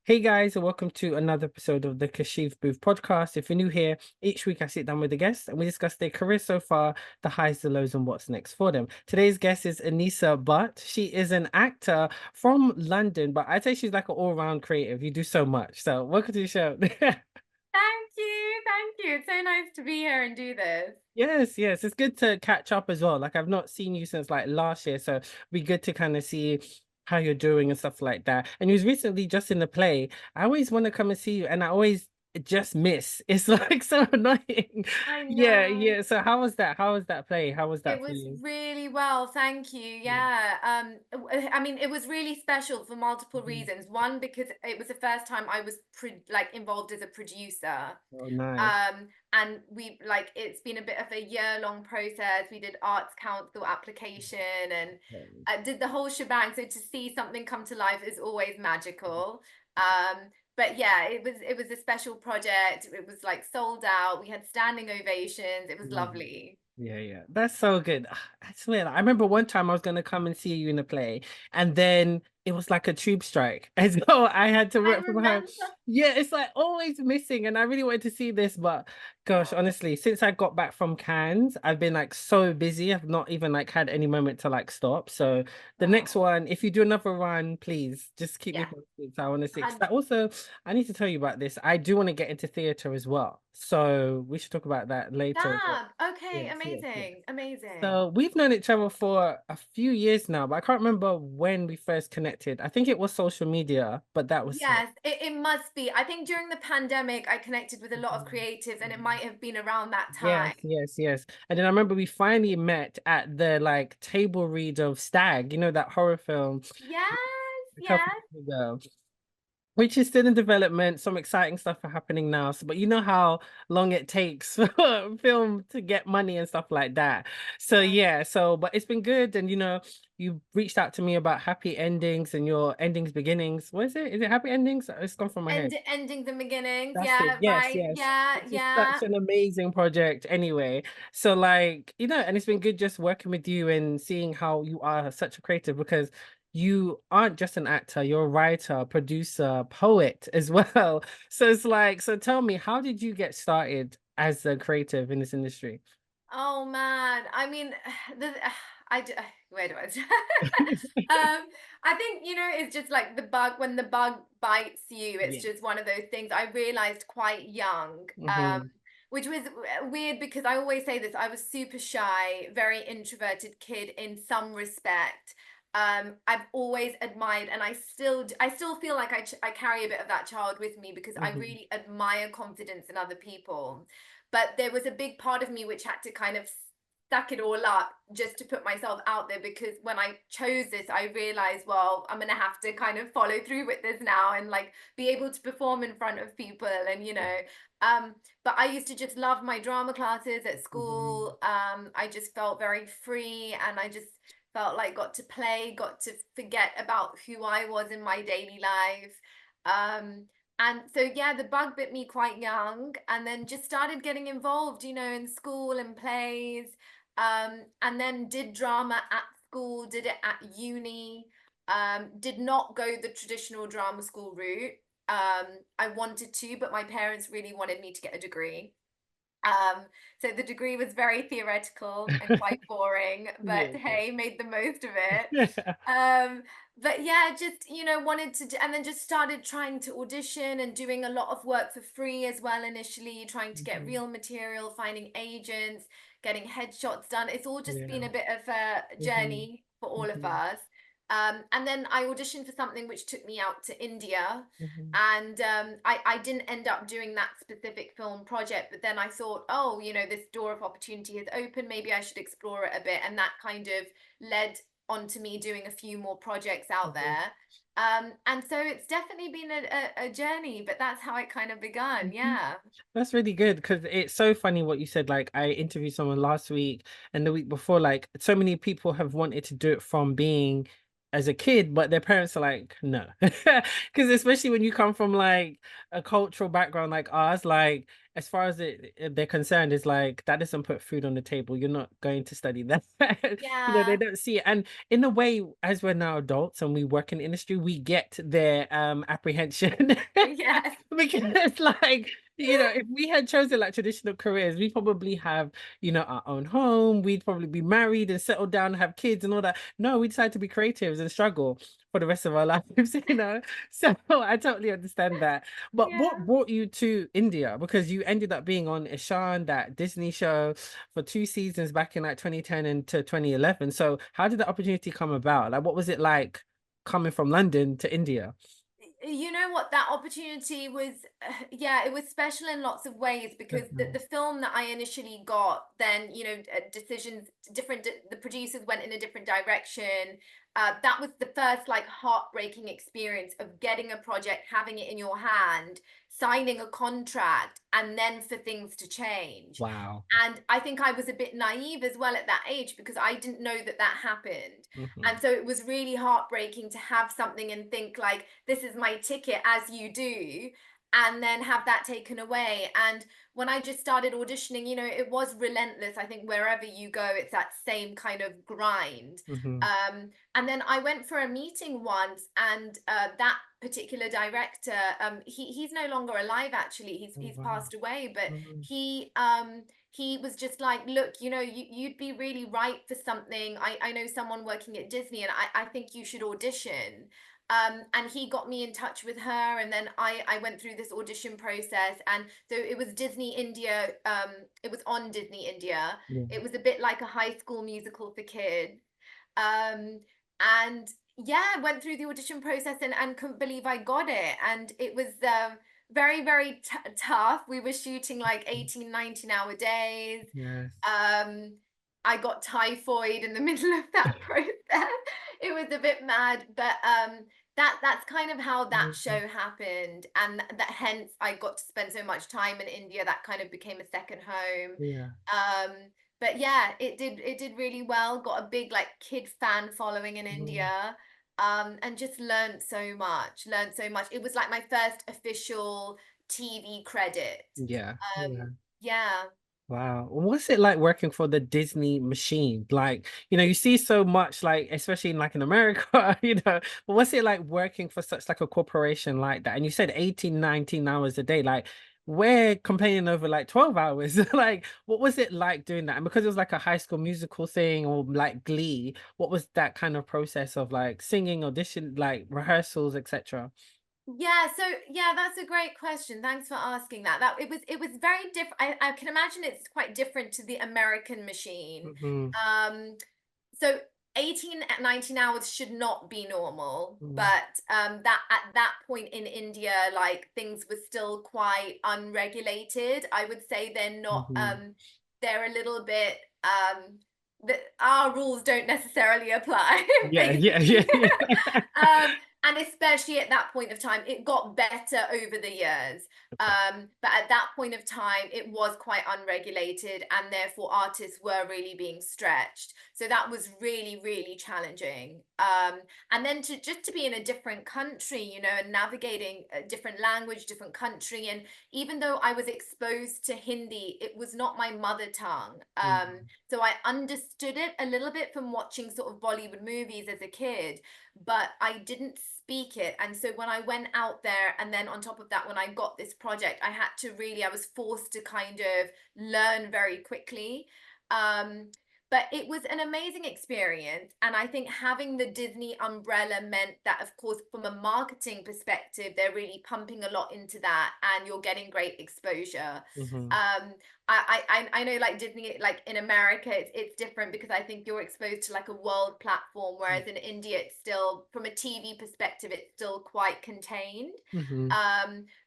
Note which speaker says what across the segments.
Speaker 1: Hey guys, and welcome to another episode of the Kashif Booth podcast. If you're new here, each week I sit down with a guest and we discuss their career so far, the highs, the lows, and what's next for them. Today's guest is Anisa Butt. She is an actor from London, but I'd say she's like an all-round creative. You do so much. So welcome to the show.
Speaker 2: Thank you. Thank you. It's so nice to be here and do this.
Speaker 1: Yes, yes, it's good to catch up as well. Like I've not seen you since like last year, so it'd be good to kind of see how you're doing and stuff like that. And you was recently just in the play. I always want to come and see you, and I always just miss. It's like so annoying.
Speaker 2: I
Speaker 1: Yeah,
Speaker 2: know.
Speaker 1: yeah. So how was that? How was that play? How was
Speaker 2: It
Speaker 1: that for
Speaker 2: was
Speaker 1: you?
Speaker 2: really well, thank you.
Speaker 1: Yeah.
Speaker 2: Yeah. I mean, it was really special for multiple
Speaker 1: Mhm.
Speaker 2: reasons. One, because it was the first time I was like involved as a producer.
Speaker 1: Oh, nice.
Speaker 2: And we like it's been a bit of a year-long process. We did Arts Council application and
Speaker 1: Okay.
Speaker 2: did the whole shebang. So to see something come to life is always magical. But yeah, it was a special project. It was like sold out. We had standing ovations. It was
Speaker 1: Mhm.
Speaker 2: lovely.
Speaker 1: Yeah, yeah, that's so good. I swear, like, I remember one time I was gonna come and see you in the play, and then it was like a tube strike, and so I had to
Speaker 2: I
Speaker 1: work from home.
Speaker 2: remember.
Speaker 1: Yeah, it's like always missing, and I really wanted to see this, but gosh,
Speaker 2: Oh,
Speaker 1: honestly, since I got back from Cannes, I've been like so busy. I've not even like had any moment to like stop. So the next
Speaker 2: oh,
Speaker 1: one, if you do another run, please just keep me
Speaker 2: yeah.
Speaker 1: posted. So I want to see. 'Cause
Speaker 2: And
Speaker 1: that also, I need to tell you about this. I do want to get into theater as well, so we should talk about that later as well.
Speaker 2: fab. Okay,
Speaker 1: Yes, yes, yes.
Speaker 2: amazing, amazing.
Speaker 1: So we've known each other for a few years now, but I can't remember when we first connected. I think it was social media, but that was it.
Speaker 2: Yes, it must be. I think during the pandemic, I connected with a lot of
Speaker 1: Mhm.
Speaker 2: creatives, and it
Speaker 1: Mhm.
Speaker 2: might have been around that
Speaker 1: Yes,
Speaker 2: time.
Speaker 1: yes, yes. And then I remember we finally met at the like table read of Stag, that horror film
Speaker 2: Yes,
Speaker 1: a couple
Speaker 2: yes.
Speaker 1: of years ago. Which is still in development. Some exciting stuff are happening now. So, but you know how long it takes for a film to get money and stuff like that. So
Speaker 2: Yeah.
Speaker 1: yeah, but it's been good. And you reached out to me about happy endings and your endings beginnings. What is it? Is it happy endings? It's gone from my head.
Speaker 2: Endings and beginnings.
Speaker 1: That's it.
Speaker 2: Yeah,
Speaker 1: Yes,
Speaker 2: right.
Speaker 1: yes.
Speaker 2: Yeah,
Speaker 1: Which is such
Speaker 2: yeah.
Speaker 1: an amazing project anyway. So like, and it's been good just working with you and seeing how you are such a creative because you aren't just an actor, you're a writer, producer, poet as well. So it's like, so tell me, how did you get started as a creative in this industry?
Speaker 2: Oh man. I mean, the where do I start? I think, it's just like the bug when the bug bites you, it's
Speaker 1: Yeah.
Speaker 2: just one of those things I realized quite young.
Speaker 1: Hmm.
Speaker 2: Which was weird because I always say this, I was super shy, very introverted kid in some respect. I've always admired, and I still feel like I carry a bit of that child with me because I
Speaker 1: Hmm.
Speaker 2: really admire confidence in other people. But there was a big part of me which had to kind of suck it all up just to put myself out there, because when I chose this, I realized, well, I'm gonna have to kind of follow through with this now and like be able to perform in front of people. And um but I used to just love my drama classes at
Speaker 1: Hmm.
Speaker 2: school. I just felt very free, and I just felt like got to play, got to forget about who I was in my daily life. um and so, yeah, the bug bit me quite young, and then just started getting involved, in school and plays. And then did drama at school, did it at uni. Did not go the traditional drama school route. I wanted to, but my parents really wanted me to get a degree. Um, so the degree was very theoretical and quite boring, but
Speaker 1: Yeah.
Speaker 2: hey, made the most of it.
Speaker 1: Yeah.
Speaker 2: Um, but yeah, just wanted to, and then just started trying to audition and doing a lot of work for free as well initially, trying to get
Speaker 1: Mhm.
Speaker 2: real material, finding agents, getting headshots done. It's all just
Speaker 1: Yeah.
Speaker 2: been a bit of a
Speaker 1: Hmm.
Speaker 2: journey for all of
Speaker 1: Hmm.
Speaker 2: us. And then I auditioned for something which took me out to India,
Speaker 1: Hmm.
Speaker 2: and I didn't end up doing that specific film project, but then I thought, oh, this door of opportunity has opened, maybe I should explore it a bit, and that kind of led onto me doing a few more projects out
Speaker 1: Hmm.
Speaker 2: there. And so it's definitely been a journey, but that's how it kind of begun.
Speaker 1: Mhm.
Speaker 2: Yeah.
Speaker 1: That's really good because it's so funny what you said. Like, I interviewed someone last week and the week before, like, so many people have wanted to do it from being as a kid, but their parents are like, no. Because especially when you come from like a cultural background like ours, like as far as they're concerned, it's like that doesn't put food on the table. You're not going to study that. You know, they
Speaker 2: Yeah.
Speaker 1: don't see it. And in a way, as we're now adults and we work in the industry, we get their apprehension.
Speaker 2: Yes.
Speaker 1: Because it's like, you know, if we had chosen like traditional careers, we probably have, you know, our own home, we'd probably be married and settled down and have kids and all that. No, we decided to be creatives and struggle for the rest of our lives, you know. So I totally understand that. But what
Speaker 2: Yeah.
Speaker 1: brought you to India? Because you ended up being on Ishaan, that Disney show, for 2 seasons back in like 2010 and to 2011. So how did the opportunity come about? Like, what was it like coming from London to India?
Speaker 2: You know what, that opportunity was, yeah, it was special in lots of ways, because the
Speaker 1: Mhm.
Speaker 2: film that I initially got, then, you know, decisions different, the producers went in a different direction. That was the first like heartbreaking experience of getting a project, having it in your hand, signing a contract, and then for things to change.
Speaker 1: Wow.
Speaker 2: And I think I was a bit naive as well at that age, because I didn't know that that happened.
Speaker 1: Hmm.
Speaker 2: And so it was really heartbreaking to have something and think like, this is my ticket, as you do, and then have that taken away. And when I just started auditioning, you know, it was relentless. I think wherever you go, it's that same kind of grind.
Speaker 1: Hmm.
Speaker 2: And then I went for a meeting once, and that particular director, he's no longer alive actually.
Speaker 1: Oh,
Speaker 2: He's
Speaker 1: wow.
Speaker 2: passed away, but
Speaker 1: Mhm.
Speaker 2: he was just like, look, you know, you'd be really right for something. I know someone working at Disney, and I think you should audition. And he got me in touch with her, and then I went through this audition process. And so it was Disney India. It was on Disney India.
Speaker 1: Yeah.
Speaker 2: It was a bit like a High School Musical for kids. Um, and yeah, went through the audition process, and couldn't believe I got it. And it was very, very tough. We were shooting like 18, 19-hour days.
Speaker 1: Yes.
Speaker 2: Um, I got typhoid in the middle of that process. It was a bit mad, but that's kind of how that
Speaker 1: Mhm.
Speaker 2: show happened, and that hence I got to spend so much time in India. That kind of became a second home.
Speaker 1: Yeah.
Speaker 2: Um, but yeah, it did really well. Got a big like kid fan following in
Speaker 1: Mm.
Speaker 2: India. And just learned so much. Learned so much. It was like my first official TV credit.
Speaker 1: Yeah. Yeah.
Speaker 2: Yeah.
Speaker 1: Wow. What's it like working for the Disney machine? Like, you know, you see so much, like, especially in like in America, you know, but what's it like working for such like a corporation like that? And you said 18, 19 hours a day. Like, we're complaining over like 12 hours. Like, what was it like doing that? And because it was like a high school musical thing or like Glee, what was that kind of process of like singing, audition, like rehearsals, etc.?
Speaker 2: Yeah, so yeah, that's a great question. Thanks for asking that. That it was very different. I can imagine it's quite different to the American machine.
Speaker 1: Hmm.
Speaker 2: Um, so 18 at 19 hours should not be normal, but that at that point in India, like things were still quite unregulated. I would say they're not
Speaker 1: Hmm.
Speaker 2: they're a little bit that our rules don't necessarily apply,
Speaker 1: Yeah, yeah, yeah,
Speaker 2: basically.
Speaker 1: yeah.
Speaker 2: And especially at that point of time, it got better over the years.
Speaker 1: Okay.
Speaker 2: But at that point of time, it was quite unregulated, and therefore artists were really being stretched. So that was really, really challenging. And then to just to be in a different country, you know, and navigating a different language, different country. And even though I was exposed to Hindi, it was not my mother tongue.
Speaker 1: Mm.
Speaker 2: So I understood it a little bit from watching sort of Bollywood movies as a kid, but I didn't speak it. And so when I went out there, and then on top of that, when I got this project, I was forced to kind of learn very quickly. Um, but it was an amazing experience. And I think having the Disney umbrella meant that, of course, from a marketing perspective, they're really pumping a lot into that, and you're getting great exposure.
Speaker 1: Hmm.
Speaker 2: Um, I know like Disney, like in America, it's different, because I think you're exposed to like a world platform, whereas in India it's still, from a TV perspective, it's still quite contained.
Speaker 1: Hmm.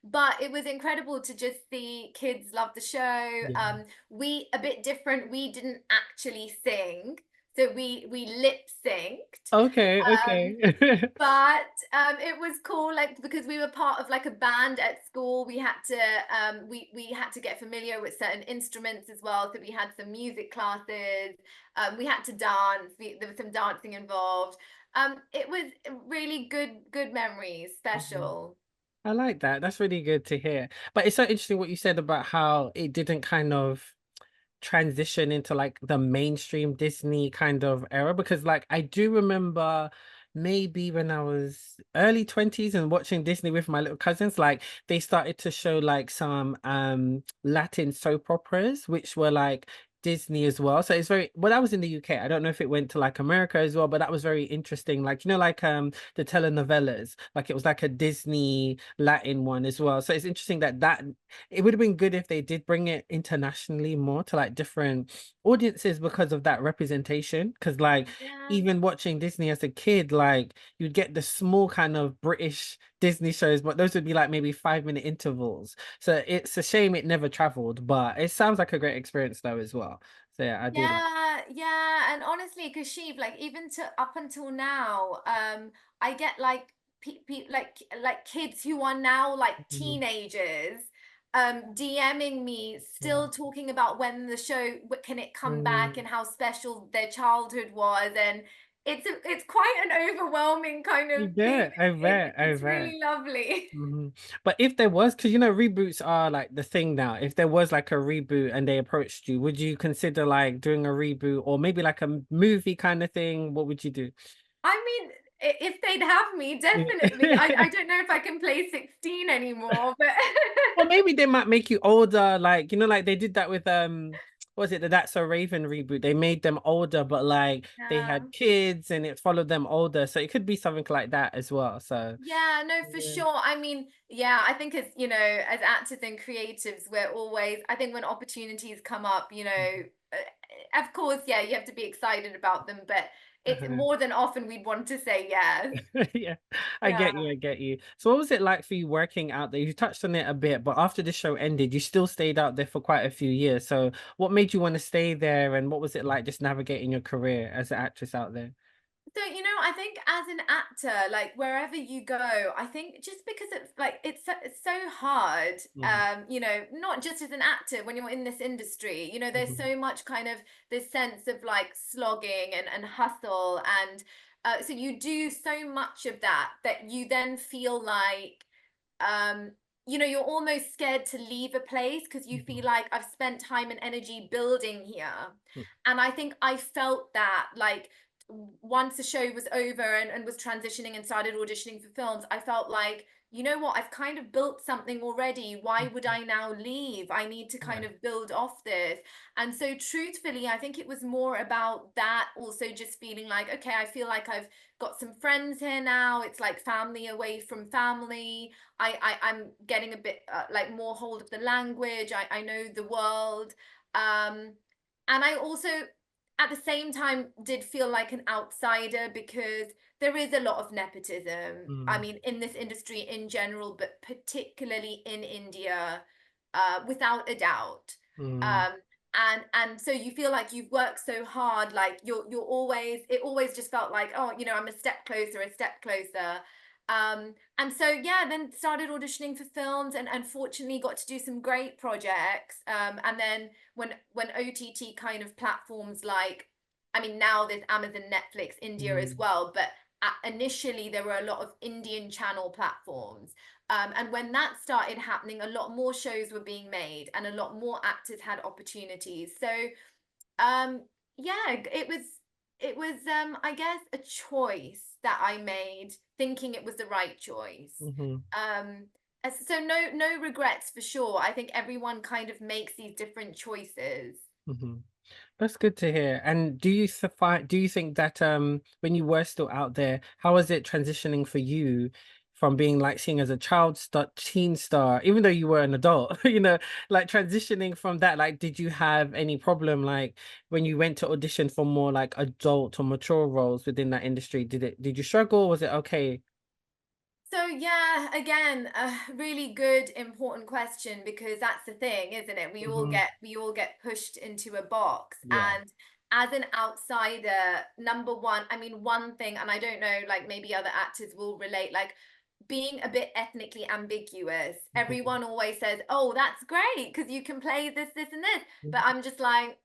Speaker 2: But it was incredible to just see kids love the show.
Speaker 1: Yeah.
Speaker 2: We a bit different. We didn't actually sing, so we lip synced.
Speaker 1: Okay,
Speaker 2: Um,
Speaker 1: okay.
Speaker 2: but it was cool, like, because we were part of like a band at school. We had to we had to get familiar with certain instruments as well, so we had some music classes. We had to dance. There was some dancing involved. It was really good memories,
Speaker 1: Mhm.
Speaker 2: special.
Speaker 1: I like that. That's really good to hear. But it's so interesting what you said about how it didn't kind of transition into like the mainstream Disney kind of era, because like I do remember maybe when I was early 20s and watching Disney with my little cousins, like they started to show like some Latin soap operas which were like Disney as well. So it's very, well, that was in the UK. I don't know if it went to like America as well, but that was very interesting. Like, like the telenovelas, like it was like a Disney Latin one as well. So it's interesting that it would have been good if they did bring it internationally more to like different audiences because of that representation. Because like
Speaker 2: Yeah.
Speaker 1: even watching Disney as a kid, like you'd get the small kind of British Disney shows, but those would be like maybe 5 minute intervals. So it's a shame it never traveled, but it sounds like a great experience though as well. So yeah, I do like.
Speaker 2: Yeah, yeah, and honestly, Kashif, like even to up until now, I get like like kids who are now like
Speaker 1: Mhm.
Speaker 2: teenagers, DMing me,
Speaker 1: Yeah.
Speaker 2: still talking about when the show, can it come back,
Speaker 1: Mm,
Speaker 2: and how special their childhood was, and it's quite an overwhelming kind
Speaker 1: you
Speaker 2: of thing.
Speaker 1: bet, I bet, I
Speaker 2: It's
Speaker 1: bet.
Speaker 2: really lovely.
Speaker 1: But if there was, because reboots are like the thing now. If there was like a reboot and they approached you, would you consider like doing a reboot or maybe like a movie kind of thing? What would you do?
Speaker 2: I mean, if they'd have me,
Speaker 1: Yeah.
Speaker 2: definitely. I don't know if I can play 16 anymore, but
Speaker 1: Or maybe they might make you older, like like they did that with what was it, the That's So Raven reboot? They made them older, but like they
Speaker 2: yeah.
Speaker 1: had kids and it followed them older. So it could be something like that as well. So
Speaker 2: Yeah, no, for
Speaker 1: yeah.
Speaker 2: sure. I mean, yeah, I think as actors and creatives, we're always, I think when opportunities come up, of course, yeah, you have to be excited about them, but it's
Speaker 1: Mhm.
Speaker 2: more than often we'd want to say yes.
Speaker 1: Yeah, I
Speaker 2: Yeah.
Speaker 1: get you. I get you. So, what was it like for you working out there? You touched on it a bit, but after the show ended, you still stayed out there for quite a few years. So, what made you want to stay there, and what was it like just navigating your career as an actress out there?
Speaker 2: So, I think as an actor, like wherever you go, I think just because it's so hard,
Speaker 1: Mhm,
Speaker 2: not just as an actor when you're in this industry, there's
Speaker 1: mhm,
Speaker 2: so much kind of this sense of like slogging and hustle. And so you do so much of that you then feel like, um, you're almost scared to leave a place because you feel
Speaker 1: mhm,
Speaker 2: like I've spent time and energy building here.
Speaker 1: mhm.
Speaker 2: And I think I felt that like once the show was over and was transitioning and started auditioning for films, I felt like, you know what, I've kind of built something already. Why would I now leave? I need to
Speaker 1: Yeah.
Speaker 2: kind of build off this. And so, truthfully, I think it was more about that, also just feeling like, okay, I feel like I've got some friends here now. It's like family away from family. I'm getting a bit like more hold of the language. I know the world. And I also at the same time did feel like an outsider because there is a lot of nepotism. I
Speaker 1: Mm,
Speaker 2: mean, in this industry in general, but particularly in India, without a doubt.
Speaker 1: mm,
Speaker 2: Um, and so you feel like you've worked so hard, like you're always, it always just felt like, oh, I'm a step closer, a step closer. And so yeah, then started auditioning for films and fortunately got to do some great projects. And then when OTT kind of platforms like, I mean, now there's Amazon, Netflix, India as
Speaker 1: mm,
Speaker 2: well, but initially there were a lot of Indian channel platforms. And when that started happening, a lot more shows were being made and a lot more actors had opportunities. So um, yeah, it was I guess a choice that I made, thinking it was the right choice.
Speaker 1: mhm,
Speaker 2: Um, so no regrets for sure. I think everyone kind of makes these different choices.
Speaker 1: mhm. That's good to hear. And do you think that when you were still out there, how was it transitioning for you from being like seen as a child star, teen star, even though you were an adult, like transitioning from that, like did you have any problem like when you went to audition for more like adult or mature roles within that industry? Did you struggle? Was it okay?
Speaker 2: So yeah, again, a really good important question because that's the thing, isn't it? We all
Speaker 1: Hmm.
Speaker 2: get we all get pushed into a box.
Speaker 1: Yeah.
Speaker 2: And as an outsider, number one, I mean one thing, and I don't know, like maybe other actors will relate, like being a bit ethnically ambiguous.
Speaker 1: Mhm.
Speaker 2: Everyone always says, "Oh, that's great because you can play this, this, and this." But
Speaker 1: Mhm.
Speaker 2: I'm just like,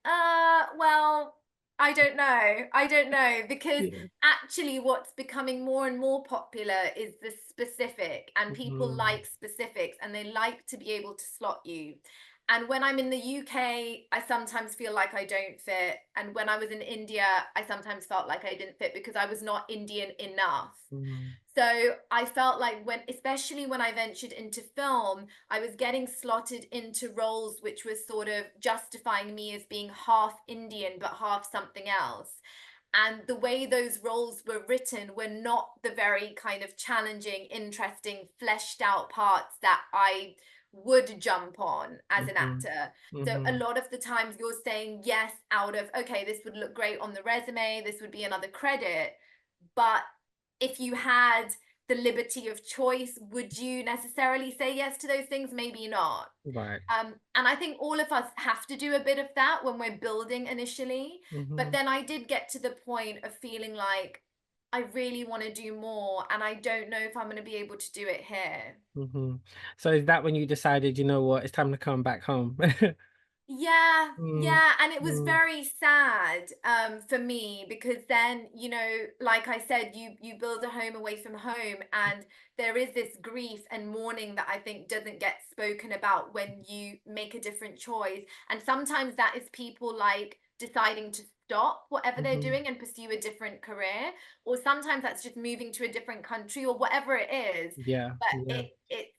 Speaker 2: well, I don't know. I don't know because
Speaker 1: Yeah.
Speaker 2: actually what's becoming more and more popular is the specific, and people
Speaker 1: Mhm.
Speaker 2: like specifics and they like to be able to slot you. And when I'm in the UK, I sometimes feel like I don't fit. And when I was in India, I sometimes felt like I didn't fit because I was not Indian enough.
Speaker 1: Mhm.
Speaker 2: So I felt like when, especially when I ventured into film, I was getting slotted into roles which was sort of justifying me as being half Indian but half something else. And the way those roles were written were not the very kind of challenging, interesting, fleshed out parts that I would jump on as an
Speaker 1: Mhm.
Speaker 2: actor. So a
Speaker 1: Mhm.
Speaker 2: lot of the times you're saying yes out of, okay, this would look great on the resume, this would be another credit. But if you had the liberty of choice, would you necessarily say yes to those things? Maybe not.
Speaker 1: Right.
Speaker 2: And I think all of us have to do a bit of that when we're building initially. But
Speaker 1: Mhm.
Speaker 2: then I did get to the point of feeling like I really want to do more, and I don't know if I'm going to be able to do it here.
Speaker 1: Mhm. So is that when you decided, you know what, it's time to come back home?
Speaker 2: Yeah,
Speaker 1: Mm.
Speaker 2: yeah, and it was
Speaker 1: Mm.
Speaker 2: very sad for me because then, you know, like I said, you build a home away from home, and there is this grief and mourning that I think doesn't get spoken about when you make a different choice. And sometimes that is people like deciding to stop whatever they're
Speaker 1: Mhm.
Speaker 2: doing and pursue a different career, or sometimes that's just moving to a different country or whatever it is.
Speaker 1: Yeah.
Speaker 2: But
Speaker 1: Yeah.
Speaker 2: it's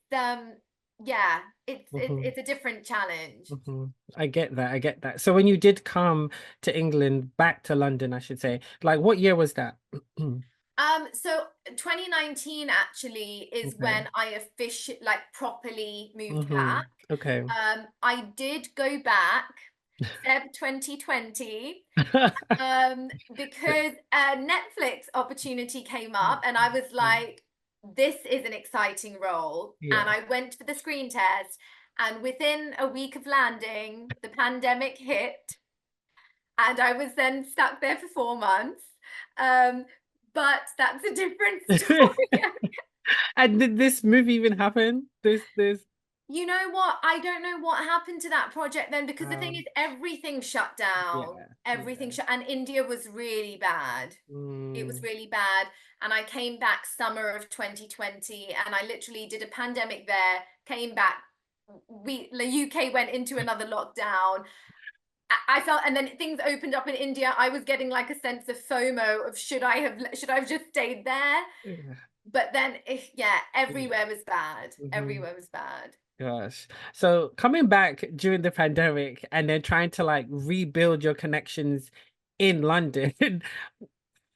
Speaker 2: yeah,
Speaker 1: Mhm.
Speaker 2: it's a different challenge.
Speaker 1: Mhm. I get that. I get that. So when you did come to England, back to London, I should say, like what year was that?
Speaker 2: So 2019 actually is
Speaker 1: Okay.
Speaker 2: when I officially like properly moved back.
Speaker 1: Okay.
Speaker 2: I did go back Feb 2020 because a Netflix opportunity came up and I was like, this is an exciting role. And
Speaker 1: Yeah.
Speaker 2: I went for the screen test, and within a week of landing, the pandemic hit and I was then stuck there for 4 months. Um, but that's a different story.
Speaker 1: And did this movie even happen? This
Speaker 2: You know what? I don't know what happened to that project then because the thing is,
Speaker 1: um
Speaker 2: everything shut down.
Speaker 1: yeah,
Speaker 2: Everything
Speaker 1: yeah.
Speaker 2: shut, and India was really bad. It was
Speaker 1: Mm.
Speaker 2: really bad. And I came back summer of 2020, and I literally did a pandemic there, came back. The UK went into another lockdown. I felt, and then things opened up in India. I was getting like a sense of FOMO of should I have just stayed there?
Speaker 1: Yeah.
Speaker 2: But then, yeah,
Speaker 1: Yeah.
Speaker 2: everywhere was bad.
Speaker 1: Hmm.
Speaker 2: Everywhere was bad.
Speaker 1: Gosh. So coming back during the pandemic and then trying to like rebuild your connections in London,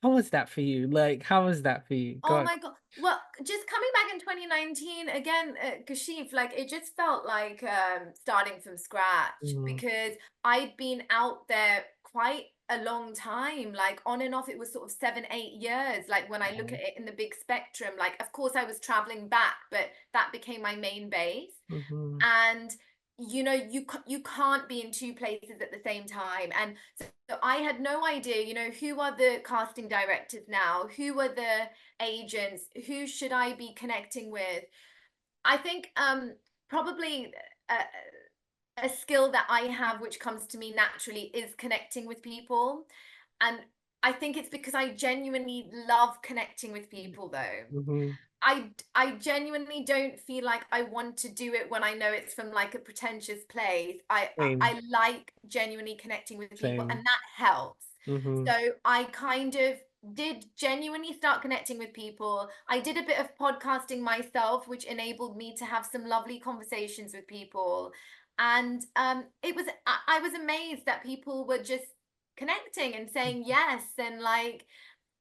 Speaker 1: how was that for you? Like, how was that for you?
Speaker 2: Oh
Speaker 1: God.
Speaker 2: my God. Well, just coming back in 2019 again, Kashif, like it just felt like starting from scratch
Speaker 1: Mm.
Speaker 2: because I'd been out there quite a long time, like on and off. It was sort of 7, 8 years. Like when I look at it in the big spectrum, like of course I was traveling back, but that became my main base.
Speaker 1: Mm-hmm.
Speaker 2: And you know you can't be in two places at the same time. And so I had no idea, you know, who are the casting directors now, who are the agents, who should I be connecting with. I think probably a skill that I have which comes to me naturally is connecting with people. And I think it's because I genuinely love connecting with people though.
Speaker 1: Mm-hmm.
Speaker 2: I genuinely don't feel like I want to do it when I know it's from like a pretentious place.
Speaker 1: Same.
Speaker 2: I like genuinely connecting with people, and
Speaker 1: Same.
Speaker 2: that helps.
Speaker 1: Mm-hmm.
Speaker 2: So I kind of did genuinely start connecting with people. I did a bit of podcasting myself, which enabled me to have some lovely conversations with people. And I was amazed that people were just connecting and saying yes, and like,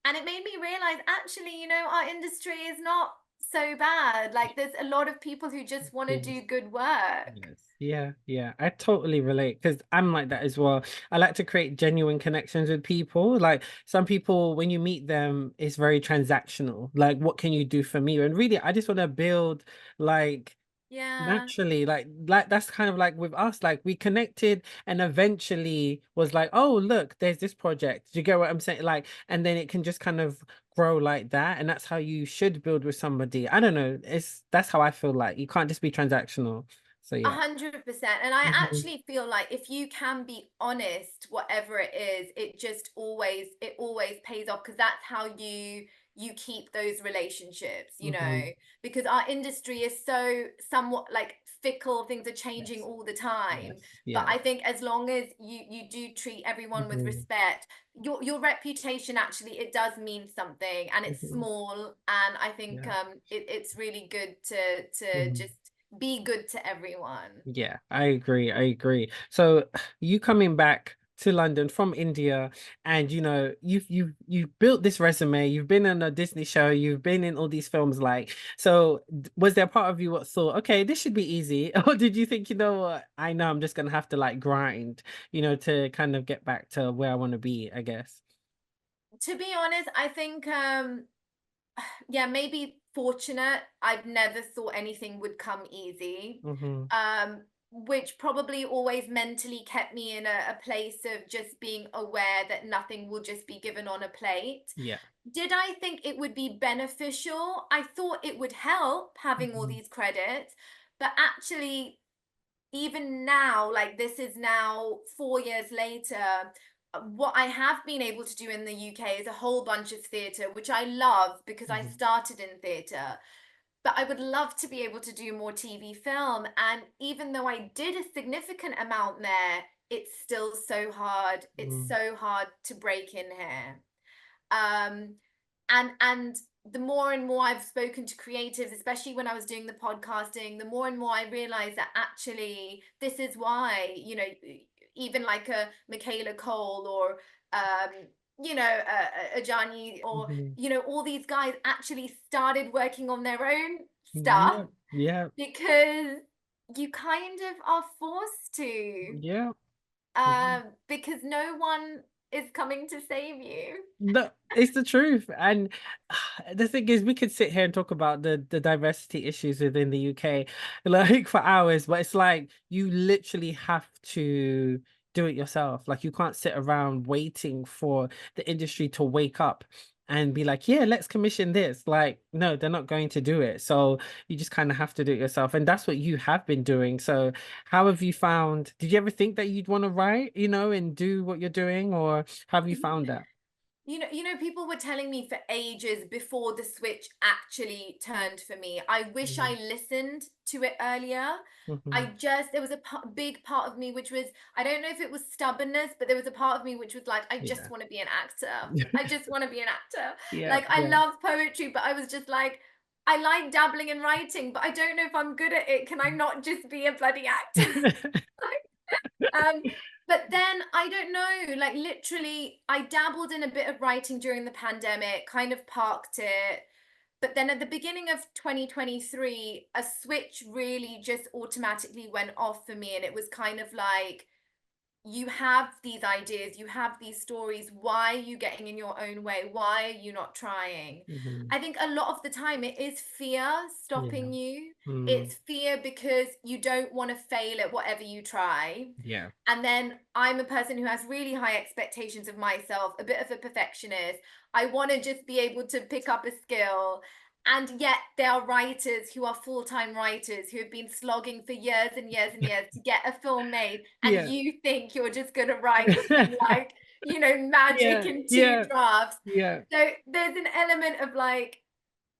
Speaker 2: and it made me realize actually, you know, our industry is not so bad. Like there's a lot of people who just want to
Speaker 1: Yes.
Speaker 2: do good work.
Speaker 1: Yes. Yeah, yeah. I totally relate because I'm like that as well. I like to create genuine connections with people. Like some people, when you meet them, it's very transactional. Like, what can you do for me? And really, I just want to build like
Speaker 2: Yeah.
Speaker 1: naturally, like that's kind of like with us, like we connected and eventually was like, oh, look, there's this project. Do you get what I'm saying? Like, and then it can just kind of grow like that. And that's how you should build with somebody. I don't know. It's that's how I feel like you can't just be transactional. So
Speaker 2: A
Speaker 1: yeah.
Speaker 2: 100%. And I
Speaker 1: Hmm.
Speaker 2: actually feel like if you can be honest, whatever it is, it always pays off, because that's how you keep those relationships, you know,
Speaker 1: Hmm.
Speaker 2: because our industry is so somewhat like fickle, things are changing
Speaker 1: Yes.
Speaker 2: all the time.
Speaker 1: Yes.
Speaker 2: But
Speaker 1: Yeah.
Speaker 2: I think as long as you do treat everyone with
Speaker 1: Hmm.
Speaker 2: respect, your reputation actually, it does mean something, and it's
Speaker 1: Hmm.
Speaker 2: small. And I think
Speaker 1: Yeah.
Speaker 2: it's really good to
Speaker 1: Mhm.
Speaker 2: just be good to everyone.
Speaker 1: Yeah, I agree. I agree. So you coming back to London from India, and you've built this resume, you've been on a Disney show, you've been in all these films, like, so was there part of you what thought, okay, this should be easy? Or did you think, what, I know I'm just gonna have to like grind, to kind of get back to where I want to be, I guess.
Speaker 2: To be honest, I think yeah, maybe fortunate. I've never thought anything would come easy.
Speaker 1: Mm-hmm.
Speaker 2: Which probably always mentally kept me in a place of just being aware that nothing will just be given on a plate.
Speaker 1: Yeah.
Speaker 2: Did I think it would be beneficial? I thought it would help having all
Speaker 1: Mm-hmm.
Speaker 2: these credits, but actually, even now, like this is now 4 years later, what I have been able to do in the UK is a whole bunch of theatre, which I love because I
Speaker 1: Mm-hmm.
Speaker 2: started in theatre. But I would love to be able to do more TV film. And even though I did a significant amount there, it's still so hard. It's
Speaker 1: Mm-hmm.
Speaker 2: so hard to break in here. Um, and the more and more I've spoken to creatives, especially when I was doing the podcasting, the more and more I realized that actually this is why, even like a Michaela Cole or a Johnny, or
Speaker 1: Mm-hmm.
Speaker 2: all these guys actually started working on their own stuff
Speaker 1: Yeah. Yeah.
Speaker 2: because you kind of are forced to,
Speaker 1: Yeah. Mhm.
Speaker 2: because no one is coming to save you.
Speaker 1: No, it's the truth. And the thing is, we could sit here and talk about the diversity issues within the UK like for hours, but it's like you literally have to do it yourself. Like you can't sit around waiting for the industry to wake up and be like, yeah, let's commission this. Like, no, they're not going to do it. So you just kind of have to do it yourself. And that's what you have been doing. So how have you found, did you ever think that you'd want to write, and do what you're doing, or have you found that?
Speaker 2: People were telling me for ages before the switch actually turned for me. I wish I
Speaker 1: Mhm.
Speaker 2: listened to it earlier.
Speaker 1: Mhm.
Speaker 2: There was a big part of me which was, I don't know if it was stubbornness, but there was a part of me which was like, I just
Speaker 1: Yeah.
Speaker 2: want to be an actor. I just want to be an actor.
Speaker 1: Yeah.
Speaker 2: Like, I
Speaker 1: Yeah.
Speaker 2: love poetry, but I was just like, I like dabbling in writing, but I don't know if I'm good at it. Can I not just be a bloody actor? Um, but then I don't know, like literally, I dabbled in a bit of writing during the pandemic, kind of parked it. But then at the beginning of 2023, a switch really just automatically went off for me. And it was kind of like, you have these ideas, you have these stories. Why are you getting in your own way? Why are you not trying?
Speaker 1: Mhm.
Speaker 2: I think a lot of the time it is fear
Speaker 1: Yeah.
Speaker 2: stopping you.
Speaker 1: Mm.
Speaker 2: It's fear because you don't want to fail at whatever you try.
Speaker 1: Yeah.
Speaker 2: And then I'm a person who has really high expectations of myself, a bit of a perfectionist. I want to just be able to pick up a skill. And yet there are writers who are full-time writers who have been slogging for years and years and years to get a film made. And
Speaker 1: Yeah.
Speaker 2: you think you're just going to write some like, magic
Speaker 1: Yeah.
Speaker 2: in two
Speaker 1: Yeah.
Speaker 2: drafts.
Speaker 1: Yeah.
Speaker 2: So there's an element of like,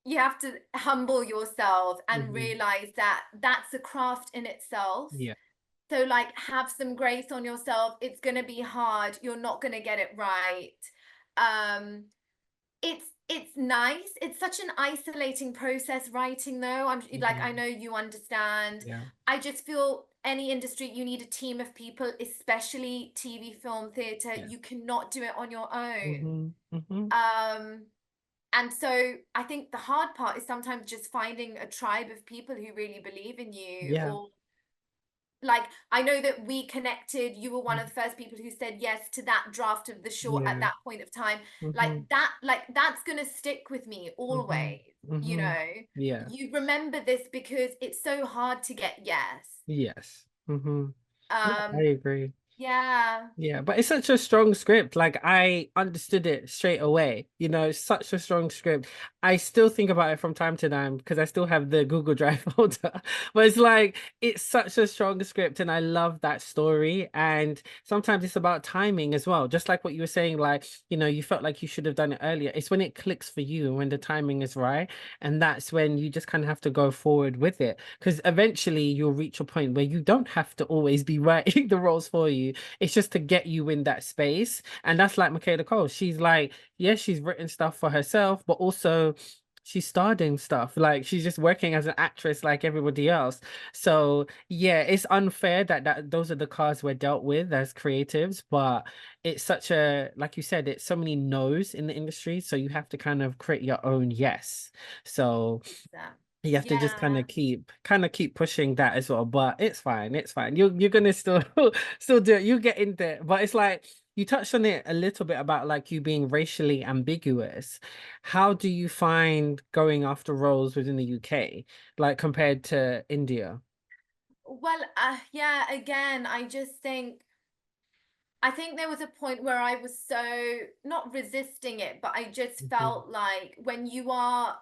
Speaker 2: you have to humble yourself and
Speaker 1: Mhm.
Speaker 2: realize that that's a craft in itself.
Speaker 1: Yeah.
Speaker 2: So like, have some grace on yourself. It's going to be hard. You're not going to get it right. Um it's nice. It's such an isolating process writing though. I'm like, I
Speaker 1: Mhm.
Speaker 2: know you understand.
Speaker 1: Yeah.
Speaker 2: I just feel any industry you need a team of people, especially TV, film, theater.
Speaker 1: Yeah.
Speaker 2: You cannot do it on your own.
Speaker 1: Mhm. Mhm.
Speaker 2: Um and so I think the hard part is sometimes just finding a tribe of people who really believe in you,
Speaker 1: Yeah.
Speaker 2: or like, I know that we connected, you were one of
Speaker 1: Mhm.
Speaker 2: the first people who said yes to that draft of the short at
Speaker 1: Yeah.
Speaker 2: that point of time.
Speaker 1: Mhm.
Speaker 2: Like that's gonna stick with me
Speaker 1: Mhm.
Speaker 2: always, you
Speaker 1: Mhm.
Speaker 2: know.
Speaker 1: Yeah.
Speaker 2: You remember this because it's so hard to get yes.
Speaker 1: Yes. Mhm. Yeah, I
Speaker 2: Um,
Speaker 1: agree.
Speaker 2: Yeah.
Speaker 1: Yeah, but it's such a strong script. Like I understood it straight away. You know, it's such a strong script. I still think about it from time to time because I still have the Google Drive folder. But it's like it's such a strong script and I love that story. And sometimes it's about timing as well. Just like what you were saying, like, you know, you felt like you should have done it earlier. It's when it clicks for you and when the timing is right. And that's when you just kind of have to go forward with it. Because eventually you'll reach a point where you don't have to always be writing the roles for you. It's just to get you in that space. And that's like Michaela Cole. She's like, yes, she's written stuff for herself, but also she's starred in stuff. Like she's just working as an actress like everybody else. So yeah, it's unfair that those are the cards we're dealt with as creatives, but it's such a, like you said, it's so many no's in the industry. So you have to kind of create your own yes. So
Speaker 2: Yeah.
Speaker 1: you have to just
Speaker 2: Yeah.
Speaker 1: kind of keep pushing that as well. But it's fine, it's fine. You're gonna still still do it. You get in there. But it's like you touched on it a little bit about like you being racially ambiguous. How do you find going after roles within the UK, like compared to India?
Speaker 2: Well, yeah, again, I think there was a point where I was so not resisting it, but I just
Speaker 1: Mhm.
Speaker 2: felt like when you are,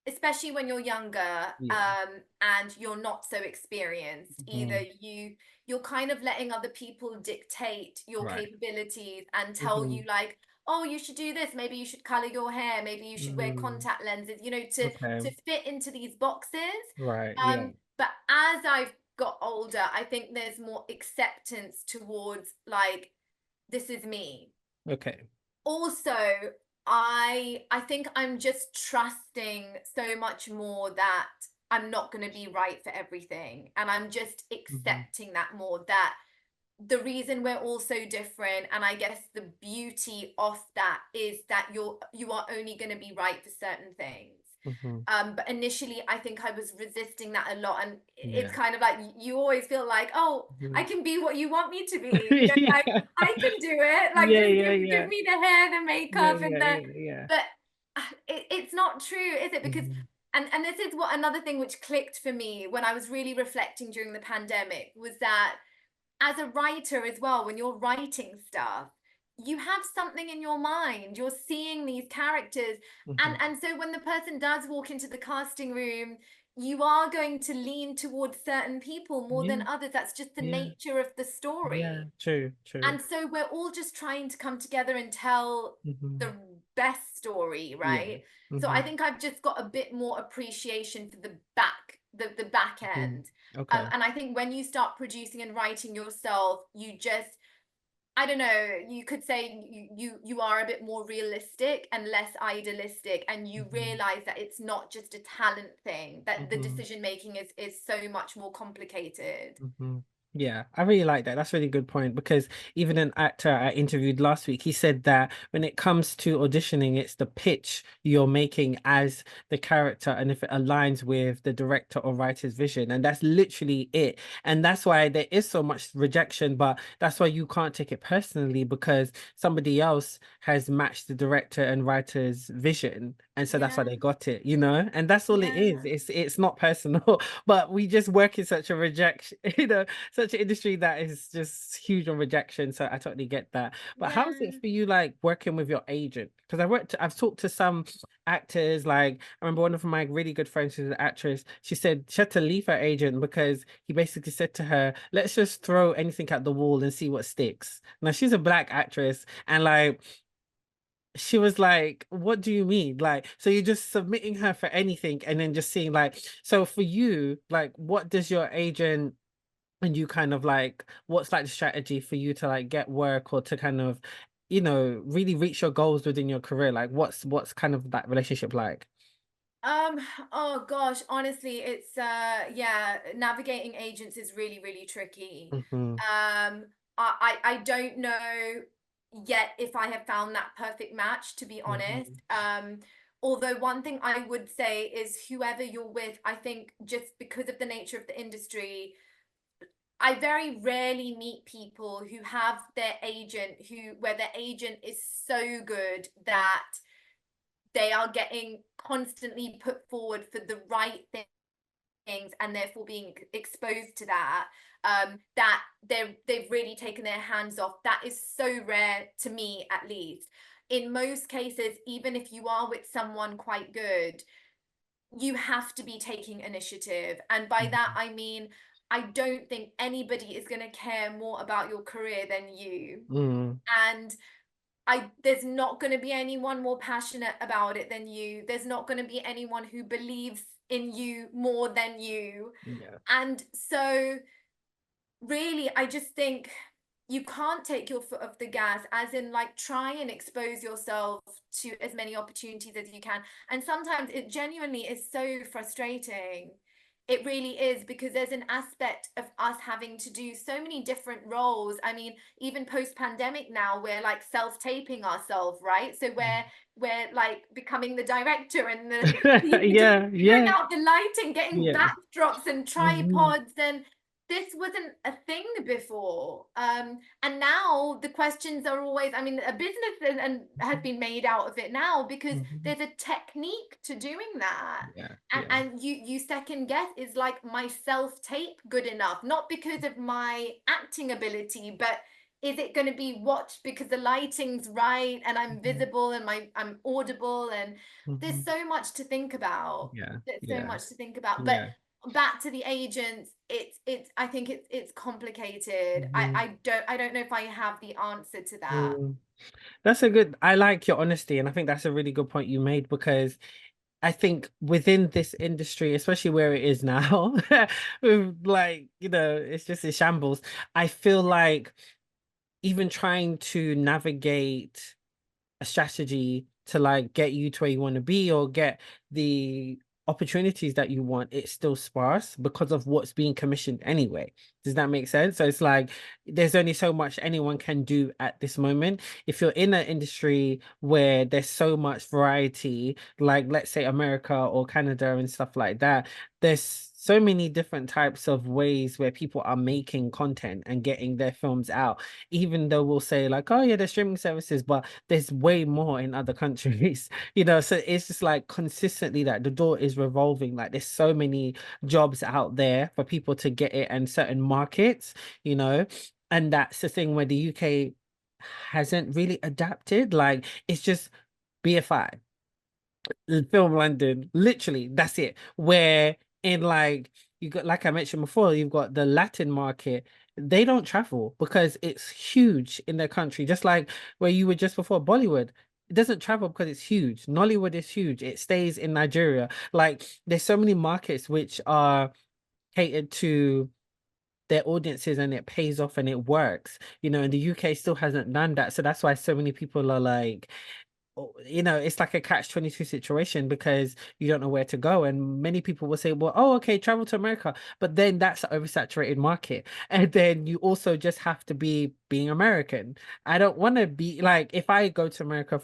Speaker 2: especially when you're younger,
Speaker 1: Yeah.
Speaker 2: and you're not so experienced, either
Speaker 1: Mhm.
Speaker 2: you're kind of letting other people dictate your
Speaker 1: Right.
Speaker 2: capabilities and tell
Speaker 1: Hmm.
Speaker 2: you like, oh, you should do this, maybe you should color your hair, maybe you should wear
Speaker 1: Mm.
Speaker 2: contact lenses,
Speaker 1: Okay.
Speaker 2: to fit into these boxes.
Speaker 1: Right. Yeah.
Speaker 2: But as I've got older, I think there's more acceptance towards like, this is me.
Speaker 1: Okay.
Speaker 2: Also, I think I'm just trusting so much more that I'm not going to be right for everything, and I'm just
Speaker 1: Hmm.
Speaker 2: accepting that more, that the reason we're all so different, and I guess the beauty of that is that you are only going to be right for certain things.
Speaker 1: Hmm.
Speaker 2: But initially I think I was resisting that a lot, and it's
Speaker 1: Yeah.
Speaker 2: kind of like you always feel like, oh, I
Speaker 1: Mhm.
Speaker 2: can be what you want me to be, like
Speaker 1: Yeah.
Speaker 2: I can do it, like
Speaker 1: Yeah,
Speaker 2: just
Speaker 1: yeah,
Speaker 2: give
Speaker 1: yeah.
Speaker 2: me the hair, the
Speaker 1: Yeah,
Speaker 2: makeup, and
Speaker 1: yeah,
Speaker 2: the,
Speaker 1: yeah, yeah.
Speaker 2: but it's not true, is it? Because
Speaker 1: Mhm.
Speaker 2: and this is what another thing which clicked for me when I was really reflecting during the pandemic was that as a writer as well, when you're writing stuff, you have something in your mind, you're seeing these characters,
Speaker 1: Mhm.
Speaker 2: and so when the person does walk into the casting room, you are going to lean towards certain people more than
Speaker 1: Yeah,
Speaker 2: others. That's just the
Speaker 1: yeah,
Speaker 2: nature of the
Speaker 1: yeah.
Speaker 2: story.
Speaker 1: True, true.
Speaker 2: And so we're all just trying to come together and tell
Speaker 1: Hmm.
Speaker 2: the best story,
Speaker 1: Yeah.
Speaker 2: right? So I
Speaker 1: Hmm.
Speaker 2: think I've just got a bit more appreciation for the back
Speaker 1: Hmm.
Speaker 2: end.
Speaker 1: Okay.
Speaker 2: And I think when you start producing and writing yourself, you just, I don't know, you could say you are a bit more realistic and less idealistic, and you
Speaker 1: Hmm.
Speaker 2: realize that it's not just a talent thing, that the
Speaker 1: Hmm.
Speaker 2: decision making is so much more complicated.
Speaker 1: Hmm. Yeah, I really like that. That's a really good point because even an actor I interviewed last week, he said that when it comes to auditioning, it's the pitch you're making as the character and if it aligns with the director or writer's vision. And that's literally it. And that's why there is so much rejection, but that's why you can't take it personally because somebody else has matched the director and writer's vision. And so that's why
Speaker 2: Yeah,
Speaker 1: they got it, you know? And that's all it is.
Speaker 2: yeah,
Speaker 1: It's not personal, but we just work in such a rejection, such an industry that is just huge on rejection. So I totally get that. But how is it
Speaker 2: yeah.
Speaker 1: for you like working with your agent? Because I've talked to some actors, like I remember one of my really good friends who's an actress, she said she had to leave her agent because he basically said to her, let's just throw anything at the wall and see what sticks. Now she's a black actress and like she was like, what do you mean? Like, so you're just submitting her for anything and then just seeing like, so for you, like, what does your agent and you kind of like, what's like the strategy for you to like get work or to kind of, really reach your goals within your career? Like, what's kind of that relationship like?
Speaker 2: Um, oh gosh, honestly, it's yeah, navigating agents is really, really tricky.
Speaker 1: Hmm.
Speaker 2: I don't know yet if I have found that perfect match, to be honest.
Speaker 1: Hmm.
Speaker 2: Although one thing I would say is whoever you're with, I think just because of the nature of the industry, I very rarely meet people who have their agent where their agent is so good that they are getting constantly put forward for the right thing and therefore being exposed to that, that they've really taken their hands off. That is so rare, to me at least. In most cases, even if you are with someone quite good, you have to be taking initiative. And by that,
Speaker 1: Mhm.
Speaker 2: I mean, I don't think anybody is going to care more about your career than you.
Speaker 1: Mm.
Speaker 2: And there's not going to be anyone more passionate about it than you. There's not going to be anyone who believes in you more than you.
Speaker 1: Yeah.
Speaker 2: And so really, I just think you can't take your foot off the gas, as in, like, try and expose yourself to as many opportunities as you can. And sometimes it genuinely is so frustrating. It really is, because there's an aspect of us having to do so many different roles. I mean, even post-pandemic now, we're like self-taping ourselves, right? So we're like becoming the director and
Speaker 1: Yeah,
Speaker 2: figuring
Speaker 1: yeah,
Speaker 2: out the lighting, getting
Speaker 1: yeah.
Speaker 2: backdrops and
Speaker 1: Mhm.
Speaker 2: tripods, and this wasn't a thing before. And now the questions are always, I mean, a business and has been made out of it now, because
Speaker 1: Mhm.
Speaker 2: there's a technique to doing that.
Speaker 1: Yeah,
Speaker 2: And,
Speaker 1: yeah.
Speaker 2: and you second guess, is like my self tape good enough? Not because of my acting ability, but is it going to be watched because the lighting's right and I'm
Speaker 1: Mhm.
Speaker 2: visible and I'm audible? And there's
Speaker 1: Mhm.
Speaker 2: so much to think about.
Speaker 1: Yeah,
Speaker 2: There's so
Speaker 1: yeah,
Speaker 2: much to think about. But
Speaker 1: yeah.
Speaker 2: back to the agents, it's I think it's complicated.
Speaker 1: Mhm.
Speaker 2: I don't know if I have the answer to that.
Speaker 1: Mm. That's a good, I like your honesty, and I think that's a really good point you made, because I think within this industry, especially where it is now, with like, it's just a shambles. I feel like even trying to navigate a strategy to like get you to where you want to be or get the opportunities that you want, it's still sparse because of what's being commissioned anyway. Does that make sense? So it's like there's only so much anyone can do at this moment. If you're in an industry where there's so much variety, like let's say America or Canada and stuff like that, there's so many different types of ways where people are making content and getting their films out, even though we'll say like, oh yeah, there's streaming services, but there's way more in other countries, so it's just like consistently that the door is revolving. Like there's so many jobs out there for people to get it and certain markets, you know, and that's the thing where the UK hasn't really adapted. Like it's just BFI, Film London, literally, that's it. Where in like you got, like I mentioned before, you've got the Latin market. They don't travel because it's huge in their country. Just like where you were just before, Bollywood. It doesn't travel because it's huge. Nollywood is huge. It stays in Nigeria. Like there's so many markets which are catered to their audiences, and it pays off and it works. And the UK still hasn't done that. So that's why so many people are like, it's like a catch-22 situation, because you don't know where to go. And many people will say, well, oh, okay, travel to America. But then that's an oversaturated market. And then you also just have to be being American. I don't want to be like, if I go to America